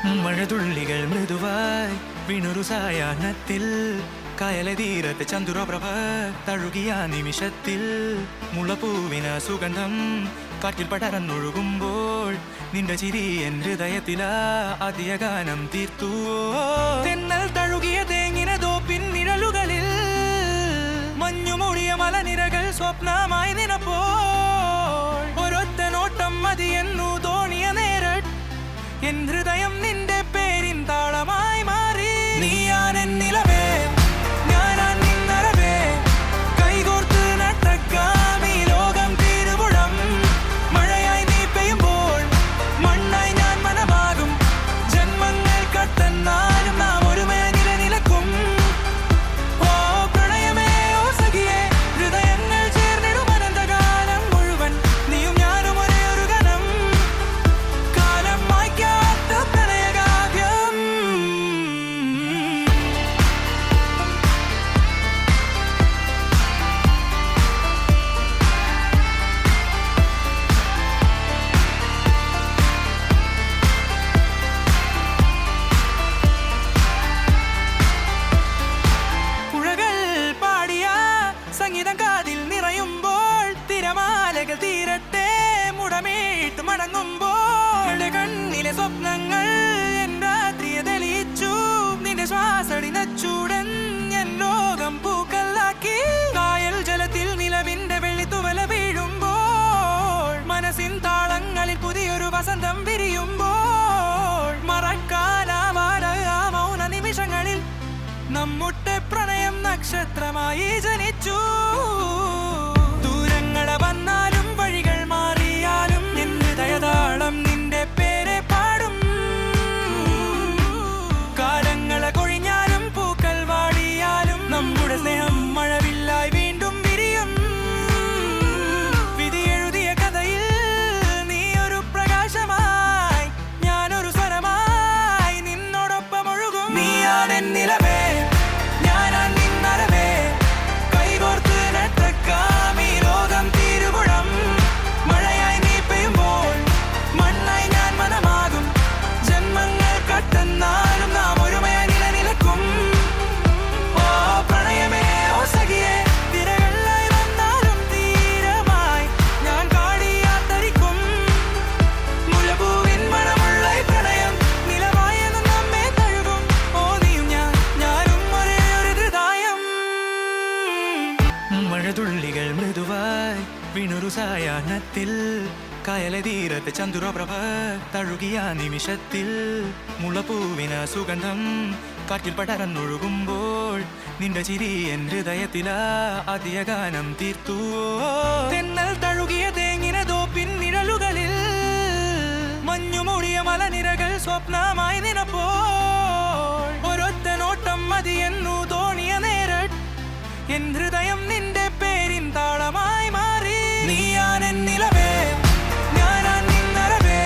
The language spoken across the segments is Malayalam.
മഴതുള്ളികൾ മൃദുവായി വീണൊരു സായാഹ്നത്തിൽ കായലെ തീരത്തെ ചന്ദ്രപ്രഭ തഴുകിയ നിമിഷത്തിൽ മുളപ്പൂവിന സുഗന്ധം കാറ്റിൽ പടർന്നൊഴുകുമ്പോൾ നിന്റെ ചിരി എൻ ഹൃദയത്തിലാ ആദ്യ ഗാനം തീർത്തു. തെന്നൽ തഴുകിയ തേങ്ങിന തോപ്പിൻ നിഴലുകളിൽ മഞ്ഞുമൂടിയ മലനിരകൾ സ്വപ്നമായി നിനപ്പോൾ ഒരൊറ്റ നോട്ടം മതിയെന്നു തോണിയ നേരം എൻ ഹൃദയം നിന്റെ പേരിൻ താളമായി മാറി. നീയാൻ നിലവേ ഞാനാൻ നിന്നറവേ കൈകോർത്ത് നട്ടക്കാം ഈ ലോകം തീരുപുഴം. മഴയായി നീ പെയ്യുമ്പോൾ മണ്ണായി ഞാൻ മനമാകും. ജന്മങ്ങൾ കട്ടെന്നാലും നാം ഒരുമയ നിലനിൽക്കും. ഓ പ്രണയമേ ഓ സഖിയേ ഹൃദയങ്ങൾ ചേർന്നിടും അനന്തകാലം മുഴുവൻ നീയും ഞാനും ഒരേ ഒരു ഗണം. കാലം മായ്ക്കാത്ത പ്രണയകാവ്യം. പുഴകൾ പാടിയ സംഗീതം കാതിൽ നിറയുമ്പോൾ തിരമാലകൾ തീരട്ടെ മുടമേട്ട് മടങ്ങുമ്പോൾ കണ്ണിലെ സ്വപ്നങ്ങൾ എൻ രാത്രിയെ തെളിയിച്ചു. നിന്റെ ശ്വാസടി നച്ചൂടൻ എൻ ലോകം പൂക്കല്ലാക്കി. കായൽ ജലത്തിൽ നിലവിന്റെ വെള്ളിത്തുവല വീഴുമ്പോൾ മനസ്സിൻ താളങ്ങളിൽ പുതിയൊരു വസന്തം വിരിയുമ്പോൾ മറക്കാനാവാത ആ മൗന നിമിഷങ്ങളിൽ നമ്മുടെ പ്രണയം നക്ഷത്രമായി ജനിച്ചു. ദൂരങ്ങളെ വന്നാലും വഴികൾ മാറിയാലും എൻ ഹൃദയതാളം നിന്റെ പേരെ പാടും. കാലങ്ങളെ കൊഴിഞ്ഞാലും പൂക്കൾ വാടിയാലും നമ്മുടെ സ്നേഹം മഴവില്ലായി വീണ്ടും വിരിയും. വിധി എഴുതിയ കഥയിൽ നീ ഒരു പ്രകാശമായി ഞാനൊരു സ്വരമായി നിന്നോടൊപ്പം ഒഴുകും. നീയാണ് നിലവേ ഞാനാൻ നിന്നറവേ കൈകോർത്ത് നട്ടക്കാം ഈ ലോകം തീരുപുഴം. മഴയായി നീ പെയ്യുമ്പോൾ മണ്ണായി ഞാൻ മനമാകും. ജന്മങ്ങൾ കട്ടെന്നാലും നാം ഒരുമയ നിലനിൽക്കും. ഓ പ്രണയമേ ഓ സഖിയേ തിരകളായി വന്നാലും തീരമായി ഞാൻ കാടിയാത്തരിക്കും. മുലപൂവിൻ മണമുള്ള ഈ പ്രണയം നിലവായെന്ന് നമ്മെ തഴുകും. ഓ നീയും ഞാനും ഒരേ ഒരു ഹൃദയം. മഴതുള്ളികൾ മൃദുവായി വീണൊരു സായാഹ്നത്തിൽ കായലെ തീരത്തെ ചന്ദ്രപ്രഭ തഴുകിയ നിമിഷത്തിൽ മുളപ്പൂവിന സുഗന്ധം കാറ്റിൽ പടർന്നൊഴുകുമ്പോൾ നിന്റെ ചിരി എൻ ഹൃദയത്തിലാ ആദ്യ ഗാനം തീർത്തു. തെന്നൽ തഴുകിയ തേങ്ങിന തോപ്പിൻ നിഴലുകളിൽ മഞ്ഞുമൂടിയ മലനിരകൾ സ്വപ്നമായി നിനപ്പോൾ ഒരൊറ്റ നോട്ടം മതിയെന്നു തോണിയ നേരം എൻ ഹൃദയം നിന്റെ പേരിൻ താളമായി മാറി. നീയാൻ നിലവേ ഞാനാൻ നിന്നറവേ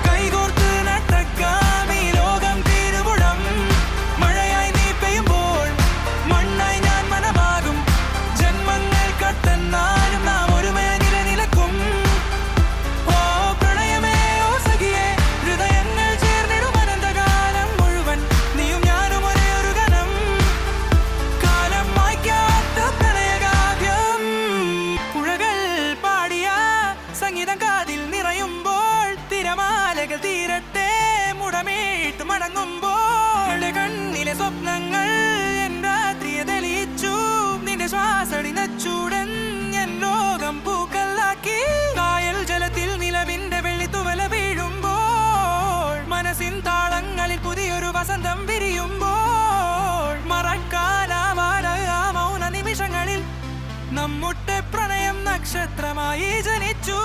കൈകോർത്ത് നട്ടക്കാം ഈ ലോകം തീരുപുഴം. മഴയായി നീ പെയ്യുമ്പോൾ മണ്ണായി ഞാൻ മനമാകും. ജന്മങ്ങൾ കട്ടെന്നാലും നാം ഒരുമയ നിലനിൽക്കും. ഓ പ്രണയമേ ഓ സഖിയേ ഹൃദയങ്ങൾ ചേർന്നിടും അനന്തകാലം മുഴുവൻ നീയും ഞാനും ഒരേ ഒരു ഗണം. കാലം മായ്ക്കാത്ത പ്രണയകാവ്യം. പുഴകൾ പാടിയ സംഗീതം കാതിൽ നിറയുമ്പോൾ തിരമാലകൾ തീരട്ടെ മുടമേട്ട് മടങ്ങുമ്പോൾ കണ്ണിലെ സ്വപ്നങ്ങൾ എൻ രാത്രിയെ തെളിയിച്ചു. നിന്റെ ശ്വാസടി നച്ചൂടൻ എൻ ലോകം പൂക്കല്ലാക്കി. കായൽ ജലത്തിൽ നിലവിന്റെ വെള്ളിത്തുവല വീഴുമ്പോൾ മനസ്സിൻ താളങ്ങളിൽ പുതിയൊരു വസന്തം വിരിയുമ്പോൾ മറക്കാനാവാത ആ മൗന നിമിഷങ്ങളിൽ നമ്മുടെ പ്രണയം നക്ഷത്രമായി ജനിച്ചു.